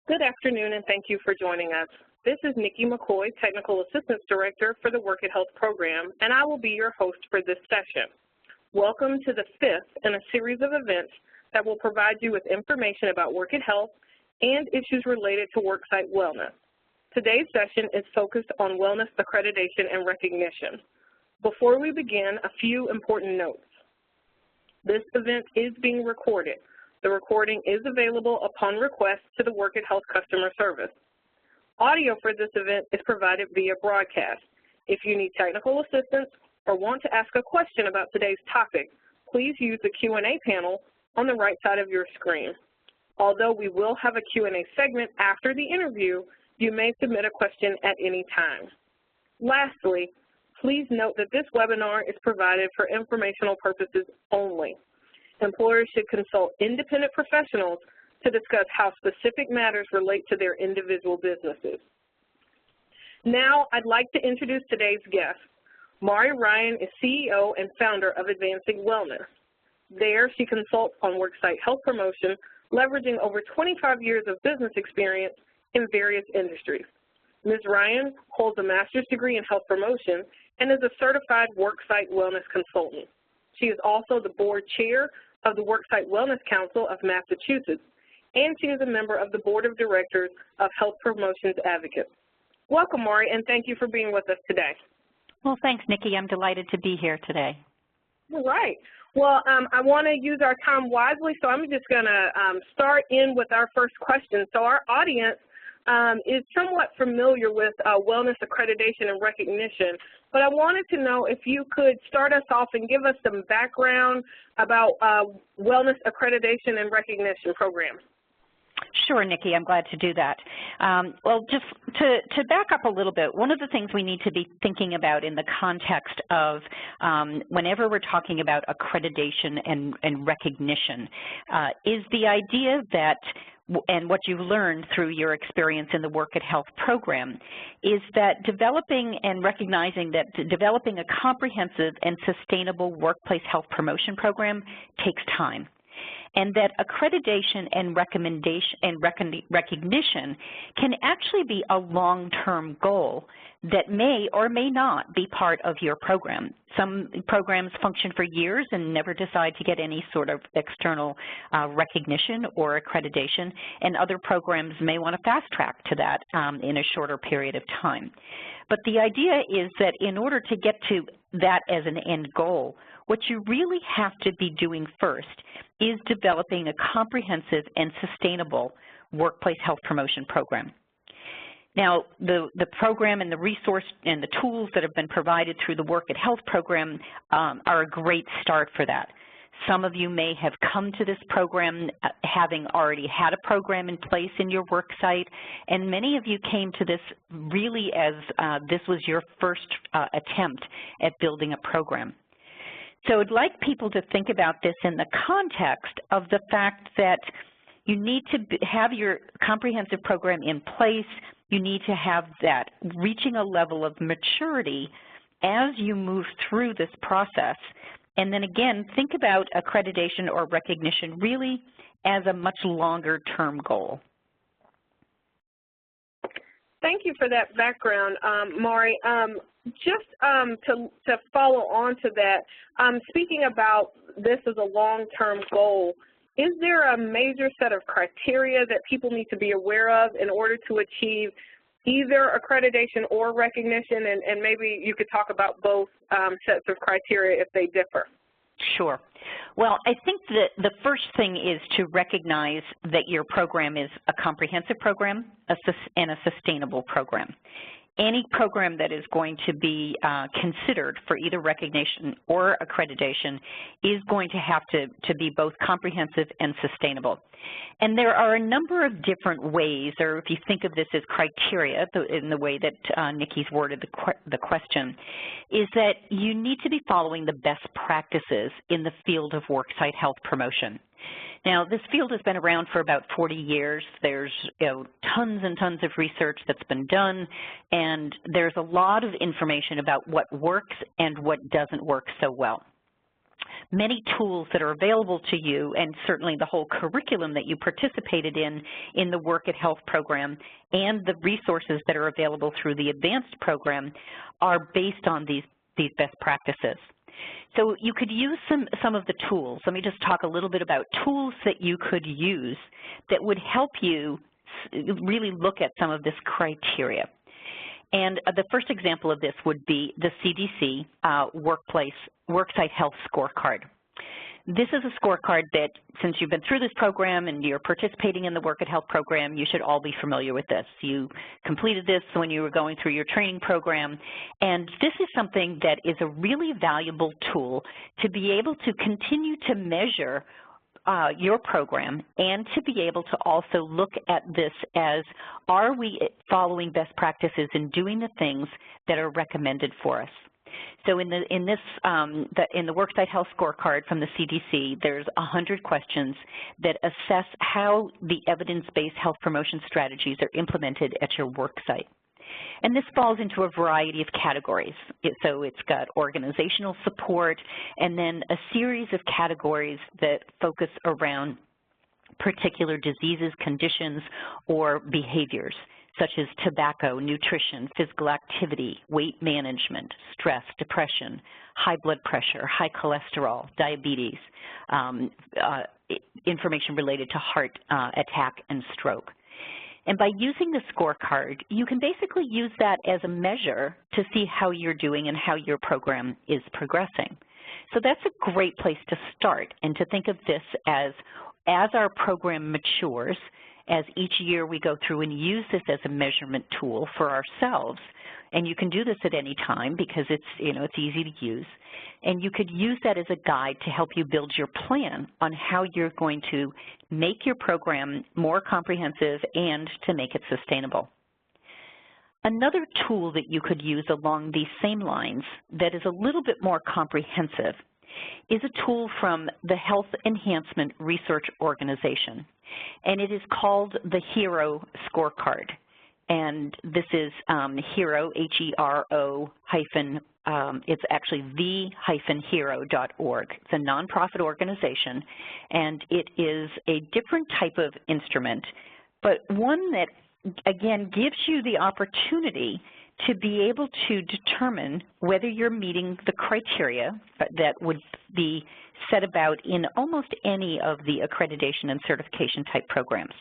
Good afternoon, and thank you for joining us. This is Nikki McCoy, Technical Assistance Director for the Work at Health program, and I will be your host for this session. Welcome to the fifth in a series of events that will provide you with information about Work at Health and issues related to worksite wellness. Today's session is focused on wellness accreditation and recognition. Before we begin, a few important notes. This event is being recorded. The recording is available upon request to the Work at Health customer service. Audio for this event is provided via broadcast. If you need technical assistance or want to ask a question about today's topic, please use the Q&A panel on the right side of your screen. Although we will have a Q&A segment after the interview, you may submit a question at any time. Lastly, please note that this webinar is provided for informational purposes only. Employers should consult independent professionals to discuss how specific matters relate to their individual businesses. Now, I'd like to introduce today's guest. Mari Ryan is CEO and founder of Advancing Wellness. There, she consults on worksite health promotion, leveraging over 25 years of business experience in various industries. Ms. Ryan holds a master's degree in health promotion and is a certified worksite wellness consultant. She is also the board chair of the Worksite Wellness Council of Massachusetts, and she is a member of the board of directors of Health Promotions Advocates. Welcome, Mari, and thank you for being with us today. Well, thanks, Nikki. I'm delighted to be here today. All right. Well, I want to use our time wisely, so I'm just going to start in with our first question. So our audience is somewhat familiar with wellness accreditation and recognition, but I wanted to know if you could start us off and give us some background about wellness accreditation and recognition program. Sure, Nikki, I'm glad to do that. Well, just to back up a little bit, one of the things we need to be thinking about in the context of whenever we're talking about accreditation and recognition is the idea that, and what you've learned through your experience in the Work at Health program, is that developing and recognizing that developing a comprehensive and sustainable workplace health promotion program takes time, and that accreditation and recognition can actually be a long-term goal that may or may not be part of your program. Some programs function for years and never decide to get any sort of external recognition or accreditation, and other programs may want to fast-track to that in a shorter period of time. But the idea is that in order to get to that as an end goal, what you really have to be doing first is developing a comprehensive and sustainable workplace health promotion program. Now, the program and the resource and the tools that have been provided through the Work at Health program are a great start for that. Some of you may have come to this program having already had a program in place in your work site, and many of you came to this really as this was your first attempt at building a program. So I'd like people to think about this in the context of the fact that you need to have your comprehensive program in place. You need to have that reaching a level of maturity as you move through this process. And then again, think about accreditation or recognition really as a much longer term goal. Thank you for that background, Mari. Just to follow on to that, speaking about this as a long-term goal, is there a major set of criteria that people need to be aware of in order to achieve either accreditation or recognition? And maybe you could talk about both sets of criteria if they differ. Sure. Well, I think that the first thing is to recognize that your program is a comprehensive program and a sustainable program. Any program that is going to be considered for either recognition or accreditation is going to have to be both comprehensive and sustainable. And there are a number of different ways, or if you think of this as criteria, in the way that Nikki's worded the question, is that you need to be following the best practices in the field of worksite health promotion. Now, this field has been around for about 40 years. There's tons and tons of research that's been done, and there's a lot of information about what works and what doesn't work so well. many tools that are available to you, and certainly the whole curriculum that you participated in the Work at Health program, and the resources that are available through the advanced program are based on these best practices. So you could use some of the tools. Let me just talk a little bit about tools that you could use that would help you really look at some of this criteria. And the first example of this would be the CDC Worksite Health Scorecard. This is a scorecard that, since you've been through this program and you're participating in the Work at Health program, you should all be familiar with this. You completed this when you were going through your training program, and this is something that is a really valuable tool to be able to continue to measure your program, and to be able to also look at this as, are we following best practices and doing the things that are recommended for us? So in the Worksite Health Scorecard from the CDC, there's 100 questions that assess how the evidence-based health promotion strategies are implemented at your work site. And this falls into a variety of categories. So it's got organizational support, and then a series of categories that focus around particular diseases, conditions, or behaviors, such as tobacco, nutrition, physical activity, weight management, stress, depression, high blood pressure, high cholesterol, diabetes, information related to heart attack and stroke. And by using the scorecard, you can basically use that as a measure to see how you're doing and how your program is progressing. So that's a great place to start, and to think of this as our program matures, as each year we go through and use this as a measurement tool for ourselves. And you can do this at any time because it's easy to use. And you could use that as a guide to help you build your plan on how you're going to make your program more comprehensive and to make it sustainable. Another tool that you could use along these same lines that is a little bit more comprehensive is a tool from the Health Enhancement Research Organization, and it is called the HERO Scorecard. And this is HERO, H-E-R-O hyphen, it's actually the-hero.org. It's a nonprofit organization, and it is a different type of instrument, but one that, again, gives you the opportunity to be able to determine whether you're meeting the criteria that would be set about in almost any of the accreditation and certification type programs.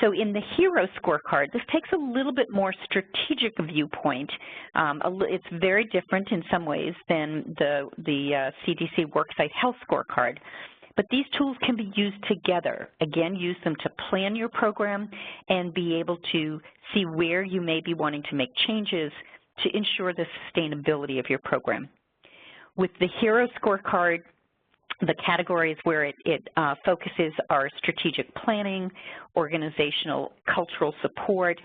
So in the HERO Scorecard, this takes a little bit more strategic viewpoint. It's very different in some ways than the CDC Worksite Health Scorecard. But these tools can be used together. Again, use them to plan your program and be able to see where you may be wanting to make changes to ensure the sustainability of your program. With the HERO Scorecard, the categories where it focuses are strategic planning, organizational cultural support,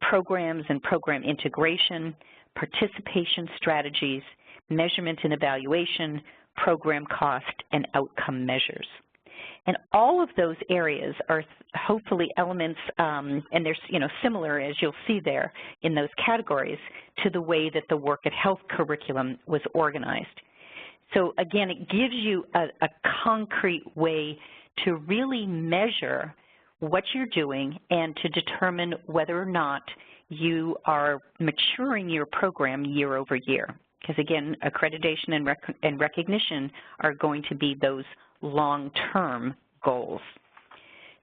programs and program integration, participation strategies, measurement and evaluation, program cost, and outcome measures. And all of those areas are hopefully elements, and they're similar, as you'll see there in those categories, to the way that the Work at Health curriculum was organized. So again, it gives you a concrete way to really measure what you're doing and to determine whether or not you are maturing your program year over year. Because again, accreditation and recognition are going to be those long-term goals.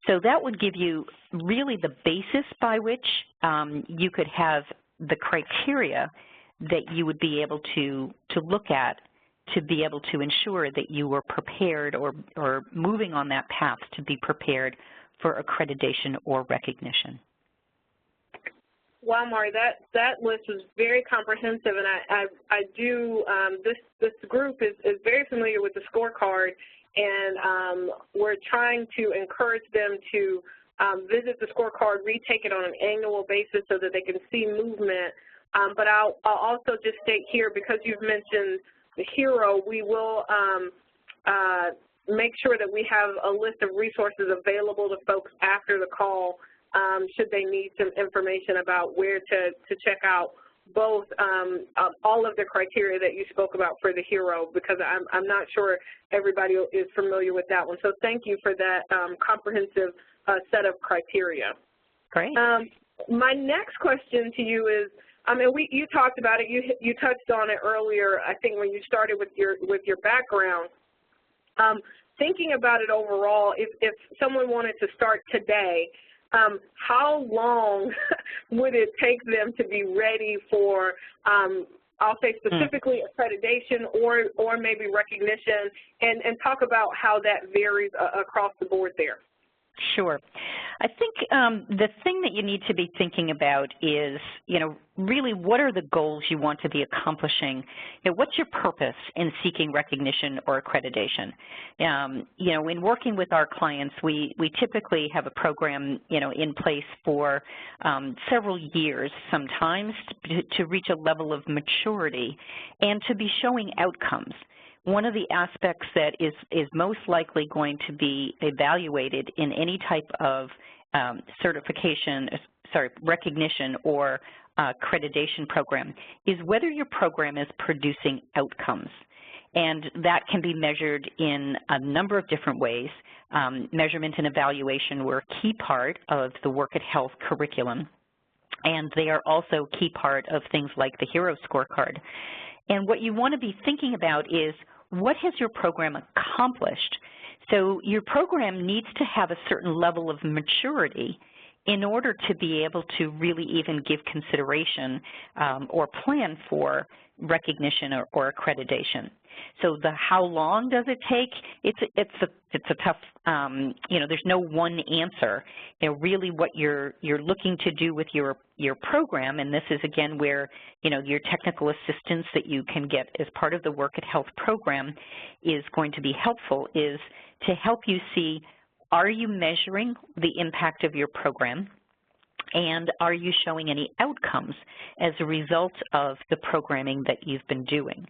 So that would give you really the basis by which you could have the criteria that you would be able to look at to be able to ensure that you were prepared or moving on that path to be prepared for accreditation or recognition. Wow, Mari, that list is very comprehensive, and I do, this group is very familiar with the scorecard, and we're trying to encourage them to visit the scorecard, retake it on an annual basis so that they can see movement. But I'll also just state here, because you've mentioned the HERO, we will make sure that we have a list of resources available to folks after the call should they need some information about where to check out both all of the criteria that you spoke about for the HERO, because I'm not sure everybody is familiar with that one. So thank you for that comprehensive set of criteria. Great. My next question to you is, you talked about it. You touched on it earlier, I think, when you started with your background. Thinking about it overall, if someone wanted to start today, how long would it take them to be ready for, I'll say specifically accreditation or maybe recognition, and talk about how that varies across the board there? Sure. I think the thing that you need to be thinking about is, really what are the goals you want to be accomplishing? What's your purpose in seeking recognition or accreditation? In working with our clients, we typically have a program, in place for several years sometimes to reach a level of maturity and to be showing outcomes. One of the aspects that is most likely going to be evaluated in any type of recognition or accreditation program is whether your program is producing outcomes. And that can be measured in a number of different ways. Measurement and evaluation were a key part of the Work at Health curriculum, and they are also a key part of things like the HERO scorecard. And what you want to be thinking about is, what has your program accomplished? So your program needs to have a certain level of maturity in order to be able to really even give consideration or plan for recognition or accreditation. So how long does it take? It's a tough, there's no one answer. Really what you're looking to do with your program, and this is again where, your technical assistance that you can get as part of the Work at Health program is going to be helpful, is to help you see, are you measuring the impact of your program? And are you showing any outcomes as a result of the programming that you've been doing?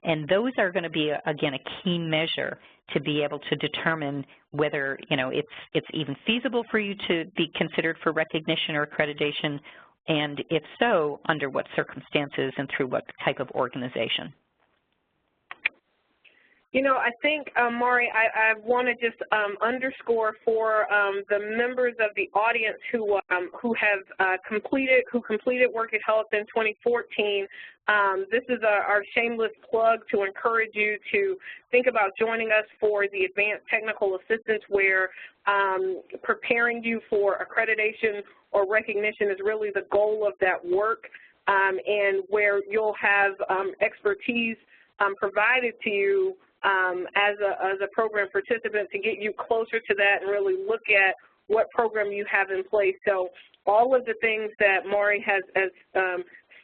And those are going to be, again, a key measure to be able to determine whether, it's even feasible for you to be considered for recognition or accreditation, and if so, under what circumstances and through what type of organization. I think, Mari, I want to just underscore for the members of the audience who completed Work at Health in 2014. This is our shameless plug to encourage you to think about joining us for the Advanced Technical Assistance, where preparing you for accreditation or recognition is really the goal of that work, and where you'll have expertise provided to you as a program participant to get you closer to that and really look at what program you have in place. So all of the things that Mari has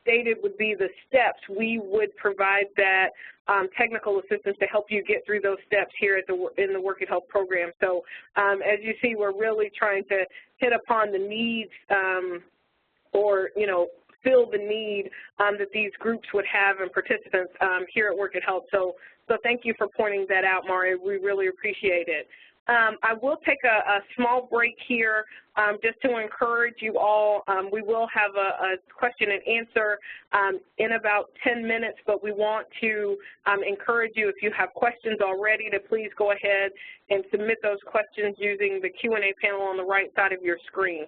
stated would be the steps. We would provide that technical assistance to help you get through those steps here in the Work at Health program. So as you see, we're really trying to hit upon the needs or, fill the need that these groups would have and participants here at Work at Health. So thank you for pointing that out, Mari. We really appreciate it. I will take a small break here just to encourage you all. We will have a question and answer in about 10 minutes, but we want to encourage you, if you have questions already, to please go ahead and submit those questions using the Q&A panel on the right side of your screen.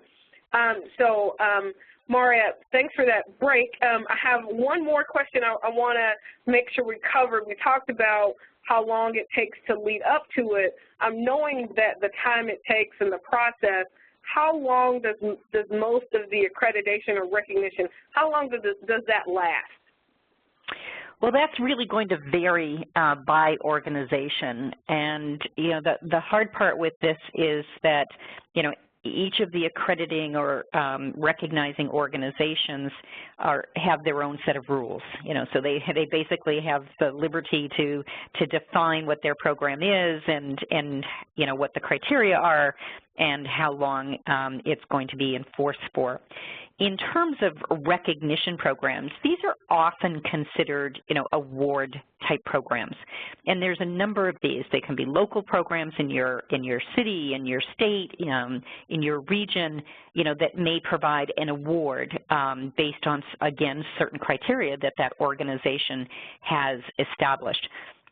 Maria, thanks for that break. I have one more question I want to make sure we covered. We talked about how long it takes to lead up to it. Knowing that the time it takes in the process, how long does most of the accreditation or recognition, how long does that last? Well, that's really going to vary by organization. And, the hard part with this is that, each of the accrediting or recognizing organizations have their own set of rules. So they basically have the liberty to define what their program is and what the criteria are. and how long it's going to be enforced for. In terms of recognition programs, these are often considered, award-type programs, and there's a number of these. They can be local programs in your city, in your state, in your region, that may provide an award based on, again, certain criteria that that organization has established.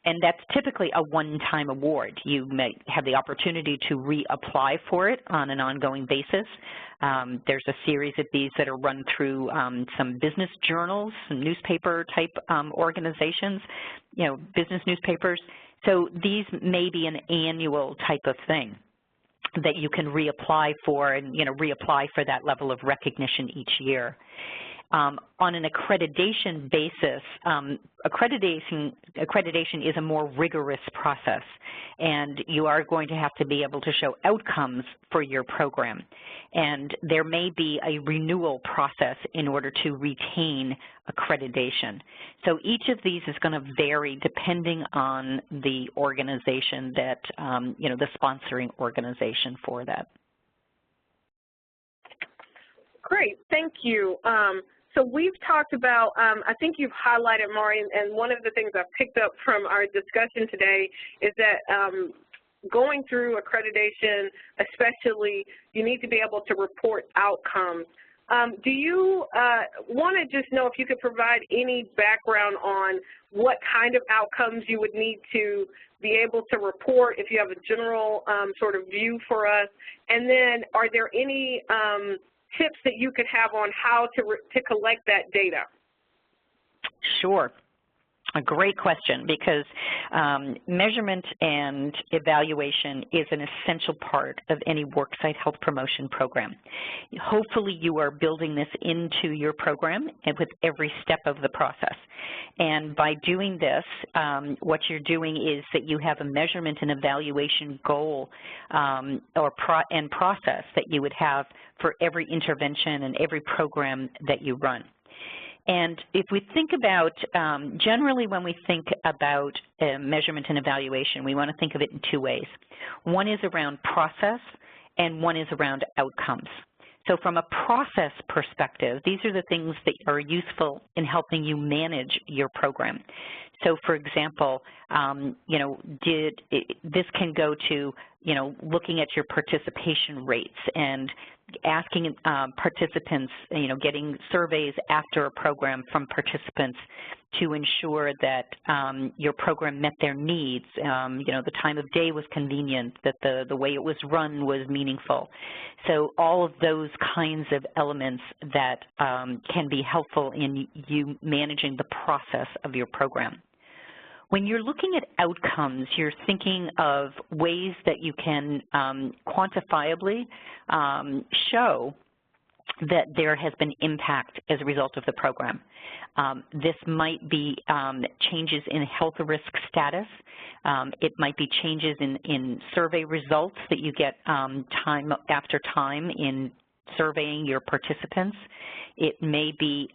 And that's typically a one-time award. You may have the opportunity to reapply for it on an ongoing basis. There's a series of these that are run through some business journals, some newspaper-type organizations, business newspapers. So these may be an annual type of thing that you can reapply for and, reapply for that level of recognition each year. On an accreditation basis, accreditation is a more rigorous process, and you are going to have to be able to show outcomes for your program. And there may be a renewal process in order to retain accreditation. So each of these is going to vary depending on the organization that, the sponsoring organization for that. Great, thank you. So we've talked about, I think you've highlighted, Mari, and one of the things I've picked up from our discussion today is that going through accreditation, especially, you need to be able to report outcomes. Do you want to just know if you could provide any background on what kind of outcomes you would need to be able to report, if you have a general sort of view for us? And then are there any tips that you could have on how to collect that data? Sure. A great question, because measurement and evaluation is an essential part of any worksite health promotion program. Hopefully you are building this into your program and with every step of the process. And by doing this, what you're doing is that you have a measurement and evaluation goal and process that you would have for every intervention and every program that you run. And if we think about, generally when we think about measurement and evaluation, we want to think of it in two ways. One is around process and one is around outcomes. So from a process perspective, these are the things that are useful in helping you manage your program. So for example, this can go to, looking at your participation rates and asking participants, getting surveys after a program from participants to ensure that your program met their needs, the time of day was convenient, that the way it was run was meaningful. So all of those kinds of elements that can be helpful in you managing the process of your program. When you're looking at outcomes, you're thinking of ways that you can quantifiably show that there has been impact as a result of the program. This might be changes in health risk status. It might be changes in survey results that you get time after time in surveying your participants. It may be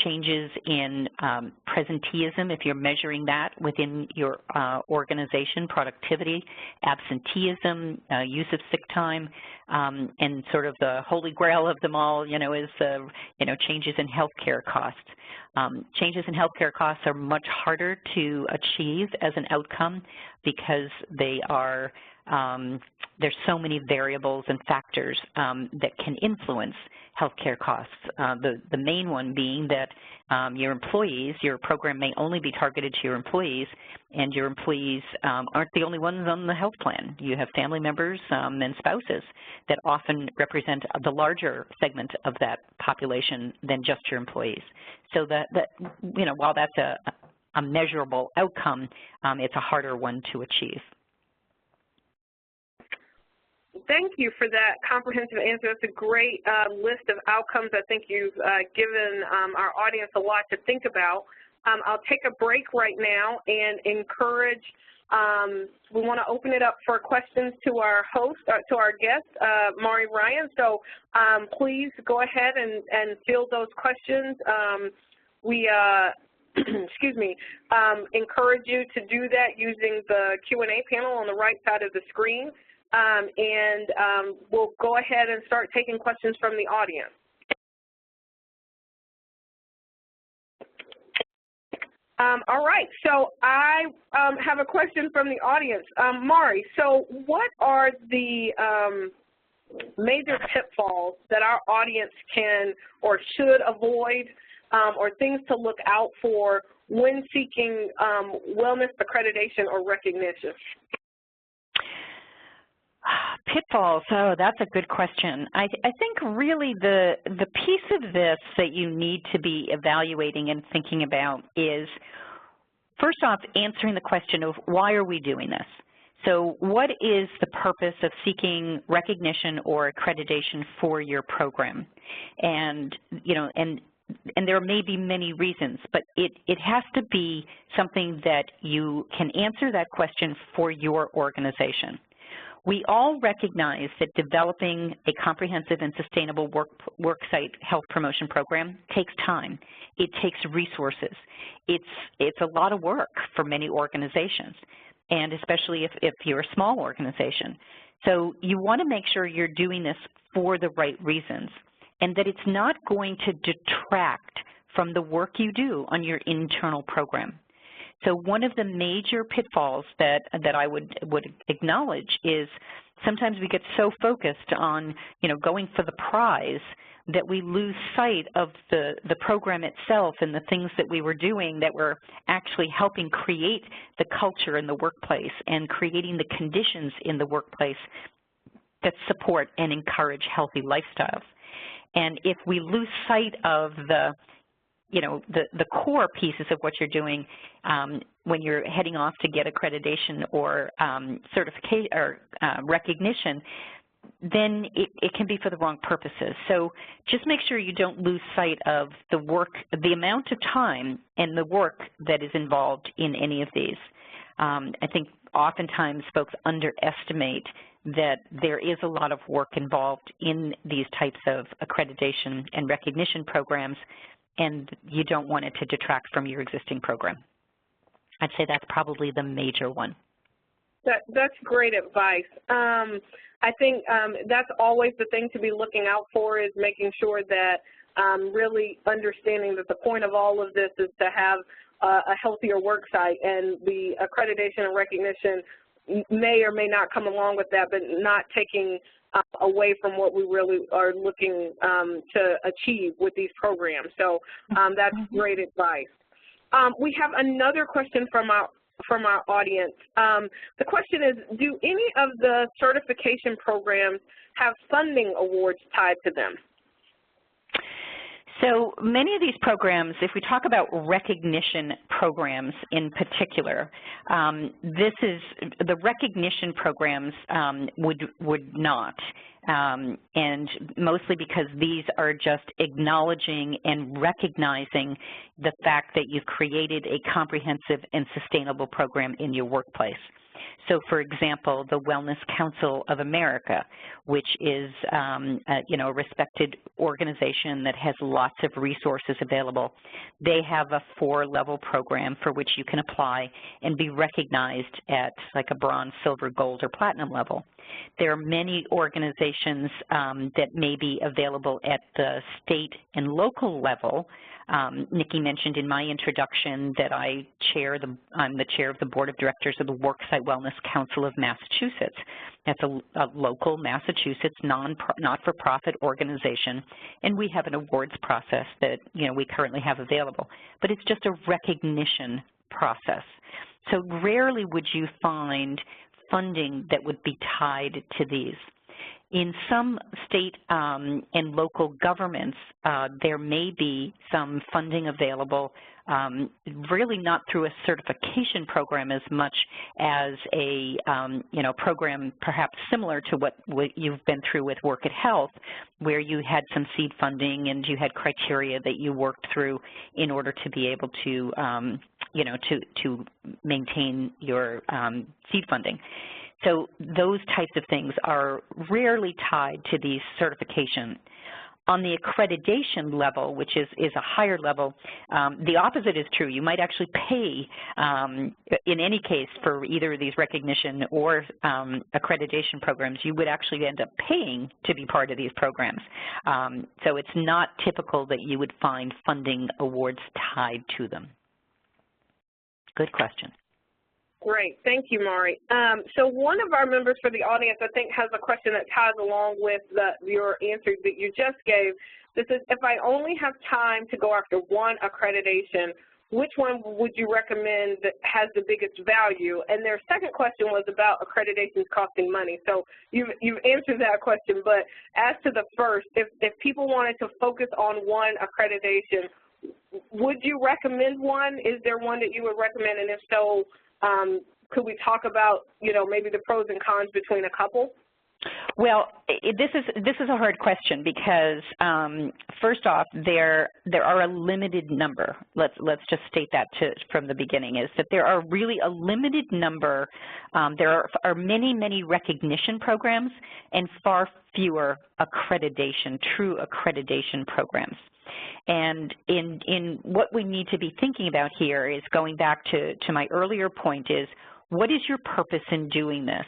changes in presenteeism, if you're measuring that within your organization, productivity, absenteeism, use of sick time, and sort of the holy grail of them all, is, changes in healthcare costs. Changes in healthcare costs are much harder to achieve as an outcome because they are there's so many variables and factors that can influence healthcare costs. The main one being that your program may only be targeted to your employees, and your employees aren't the only ones on the health plan. You have family members and spouses that often represent the larger segment of that population than just your employees. So that while that's a measurable outcome, it's a harder one to achieve. Thank you for that comprehensive answer. That's a great list of outcomes. I think you've given our audience a lot to think about. I'll take a break right now and encourage, we want to open it up for questions to our host, to our guest, Mari Ryan. So please go ahead and field those questions. We encourage you to do that using the Q&A panel on the right side of the screen. and we'll go ahead and start taking questions from the audience. All right, so I have a question from the audience. Mari, so what are the major pitfalls that our audience can or should avoid, or things to look out for when seeking wellness accreditation or recognition? Pitfalls, oh, that's a good question. I think really the piece of this that you need to be evaluating and thinking about is, first off, answering the question of why are we doing this? So what is the purpose of seeking recognition or accreditation for your program? And, you know, and there may be many reasons, but it has to be something that you can answer that question for your organization. We all recognize that developing a comprehensive and sustainable worksite health promotion program takes time. It takes resources. It's a lot of work for many organizations, and especially if you're a small organization. So you want to make sure you're doing this for the right reasons, and that it's not going to detract from the work you do on your internal program. So one of the major pitfalls that I would acknowledge is sometimes we get so focused on, you know, going for the prize that we lose sight of the program itself and the things that we were doing that were actually helping create the culture in the workplace and creating the conditions in the workplace that support and encourage healthy lifestyles. And if we lose sight of the core pieces of what you're doing when you're heading off to get accreditation or certification or recognition, then it can be for the wrong purposes. So just make sure you don't lose sight of the work, the amount of time and the work that is involved in any of these. I think oftentimes folks underestimate that there is a lot of work involved in these types of accreditation and recognition programs, and you don't want it to detract from your existing program. I'd say that's probably the major one. That's great advice. I think that's always the thing to be looking out for, is making sure that really understanding that the point of all of this is to have a healthier work site, and the accreditation and recognition may or may not come along with that, but not taking away from what we really are looking to achieve with these programs. So that's great advice. We have another question from our audience. The question is, do any of the certification programs have funding awards tied to them? So many of these programs, if we talk about recognition programs in particular, the recognition programs would not, and mostly because these are just acknowledging and recognizing the fact that you've created a comprehensive and sustainable program in your workplace. So, for example, the Wellness Council of America, which is a respected organization that has lots of resources available, they have a 4-level program for which you can apply and be recognized at like a bronze, silver, gold, or platinum level. There are many organizations that may be available at the state and local level. Nikki mentioned in my introduction that I'm the chair of the board of directors of the Worksite Wellness Council of Massachusetts. That's a local Massachusetts not-for-profit organization, and we have an awards process that we currently have available. But it's just a recognition process. So rarely would you find funding that would be tied to these. In some state and local governments, there may be some funding available, really not through a certification program as much as a program perhaps similar to what you've been through with Work at Health, where you had some seed funding and you had criteria that you worked through in order to be able to to maintain your seed funding. So those types of things are rarely tied to these certification. On the accreditation level, which is a higher level, the opposite is true. You might actually pay, in any case, for either of these recognition or accreditation programs. You would actually end up paying to be part of these programs. So it's not typical that you would find funding awards tied to them. Good question. Great. Thank you, Mari. So one of our members for the audience, I think, has a question that ties along with your answer that you just gave. This is, if I only have time to go after one accreditation, which one would you recommend that has the biggest value? And their second question was about accreditations costing money. So you've answered that question, but as to the first, if people wanted to focus on one accreditation, would you recommend one? Is there one that you would recommend? And if so, could we talk about, maybe the pros and cons between a couple? Well, this is a hard question because first off, there are a limited number. Let's just state that from the beginning, is that there are really a limited number. There are many recognition programs and far fewer true accreditation programs. And in what we need to be thinking about here is going back to my earlier point is, what is your purpose in doing this?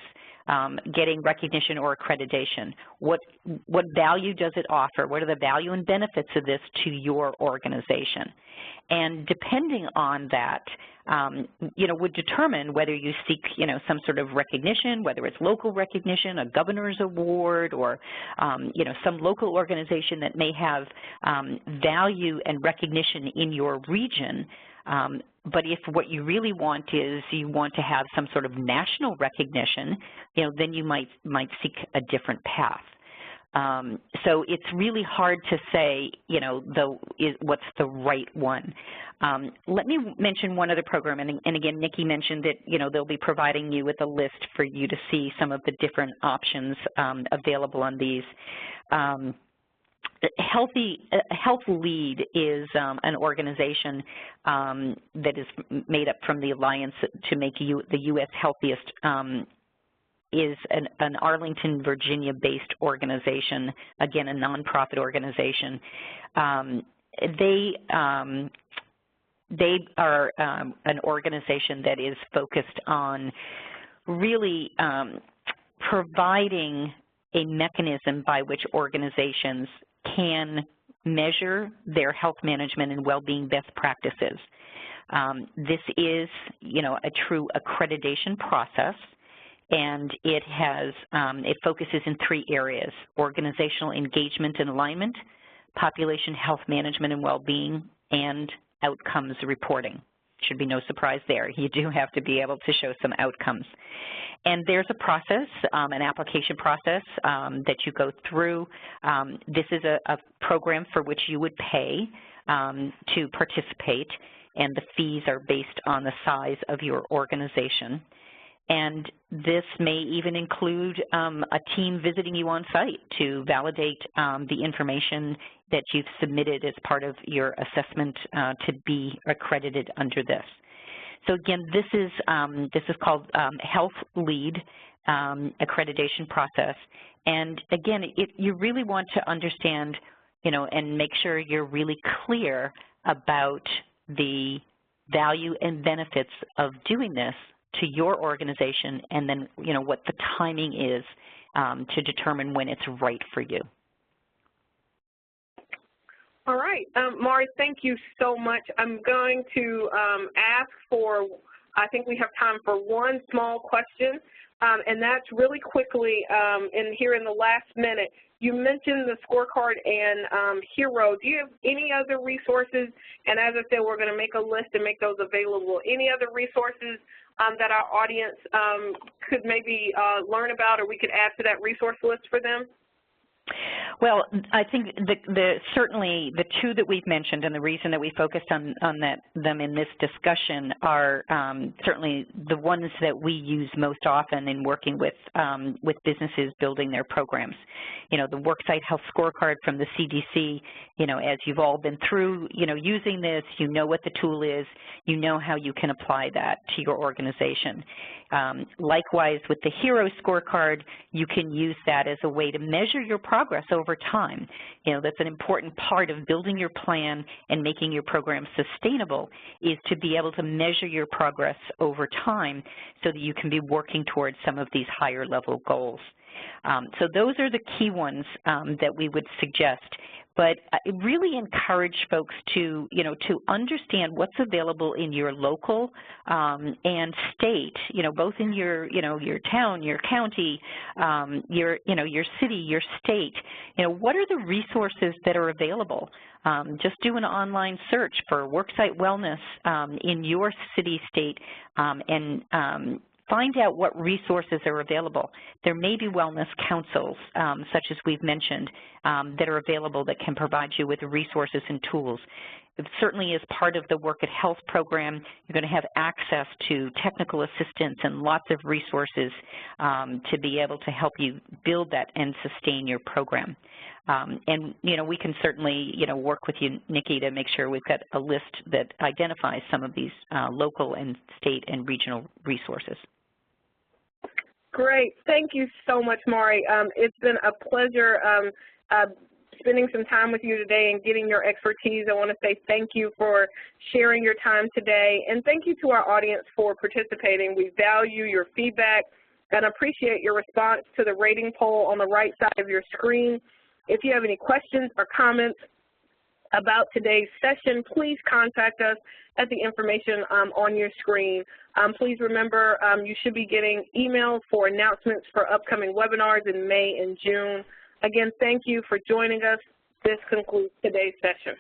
Getting recognition or accreditation. What value does it offer? What are the value and benefits of this to your organization? And depending on that, would determine whether you seek, some sort of recognition, whether it's local recognition, a governor's award, or, some local organization that may have value and recognition in your region. But if what you really want is you want to have some sort of national recognition, then you might seek a different path. So it's really hard to say, what's the right one. Let me mention one other program, and again, Nikki mentioned that, they'll be providing you with a list for you to see some of the different options available on these. Health Lead is an organization that is made up from the Alliance to Make the U.S. Healthiest, is an Arlington, Virginia-based organization, again, a nonprofit organization. They are an organization that is focused on really providing a mechanism by which organizations can measure their health management and well-being best practices. This is, a true accreditation process, and it focuses in 3 areas: organizational engagement and alignment, population health management and well-being, and outcomes reporting. Should be no surprise there. You do have to be able to show some outcomes. And there's a process, an application process that you go through. This is a program for which you would pay to participate, and the fees are based on the size of your organization. And this may even include a team visiting you on site to validate the information that you've submitted as part of your assessment to be accredited under this. So again, this is called Health Lead accreditation process. And again, you really want to understand, and make sure you're really clear about the value and benefits of doing this to your organization, and then, what the timing is to determine when it's right for you. All right. Mari, thank you so much. I'm going to ask for, I think we have time for one small question, and that's really quickly, here in the last minute. You mentioned the scorecard and HERO. Do you have any other resources? And as I said, we're going to make a list and make those available. Any other resources that our audience could maybe learn about, or we could add to that resource list for them? Well, I think certainly the 2 that we've mentioned, and the reason that we focused on them in this discussion are certainly the ones that we use most often in working with businesses building their programs. The Worksite Health Scorecard from the CDC, as you've all been through, using this, what the tool is, how you can apply that to your organization. Likewise, with the HERO Scorecard, you can use that as a way to measure your progress over over time. You know, that's an important part of building your plan and making your program sustainable, is to be able to measure your progress over time so that you can be working towards some of these higher level goals. So those are the key ones that we would suggest. But I really encourage folks to, you know, to understand what's available in your local and state, you know, both in your, you know, your town, your county, your, you know, your city, your state. You know, what are the resources that are available? Just do an online search for worksite wellness in your city, state, and find out what resources are available. There may be wellness councils, such as we've mentioned, that are available that can provide you with resources and tools. It certainly is part of the Work at Health program. You're going to have access to technical assistance and lots of resources to be able to help you build that and sustain your program. And, you know, we can certainly, you know, work with you, Nikki, to make sure we've got a list that identifies some of these local and state and regional resources. Great. Thank you so much, Mari. It's been a pleasure spending some time with you today and getting your expertise. I want to say thank you for sharing your time today, and thank you to our audience for participating. We value your feedback and appreciate your response to the rating poll on the right side of your screen. If you have any questions or comments about today's session, please contact us at the information on your screen. Please remember, you should be getting emails for announcements for upcoming webinars in May and June. Again, thank you for joining us. This concludes today's session.